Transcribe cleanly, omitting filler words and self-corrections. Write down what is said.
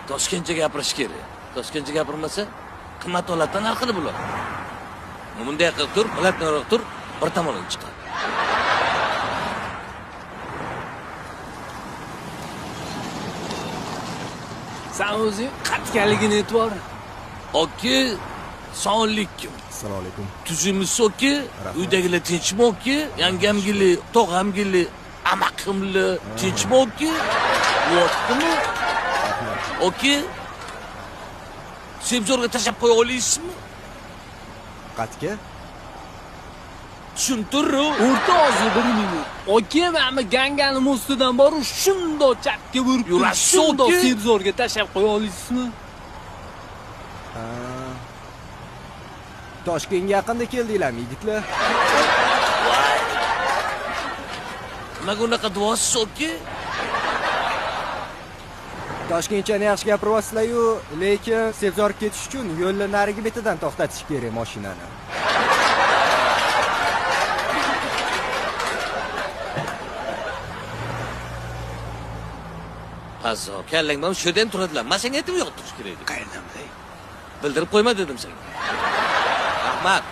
Toshkentcha gapirish kerak. Toshkentcha gapirmasa, qimmat holatdan hal qilib bo'ladi. Bunday qilib tur, bilatnaroq tur, bir tomonga chiqadi. Sen o'zing qatganligini e'tibor. Oki, sonlikkim. Assalomu alaykum. Tuzimiz oki, uydagilar tinchmi oki, yangamgili, tog'amgili, amaqimli tinchmi oki? Yo'qmi? Oki, Sebzorga tashlab qo'ya olasizmi? Qatga? Tushuntirru. O'rta Osiyo 1 minut. Oke, mana ganganing ustidan borib, shundoq chapga burib, Yurasiz, shundoq oke. sebzorga tashlab qo'ya olasizmi? Toshkentga yaqinda keldinglarmi, yigitlar? Nimaga unaqa duosiz oki? Toshkentchani yaxshi gapiryapsizlar-yu, lekin Sebzorga ketish uchun yo'lni narigi betidan to'xtatish kerak mashinani. Hazo, kallangdan shu yerdan turadilar. Men senga aytib yo'q turish kerak deb. Qayerdan bilay? Bildirib qo'yma dedim senga. Rahmat.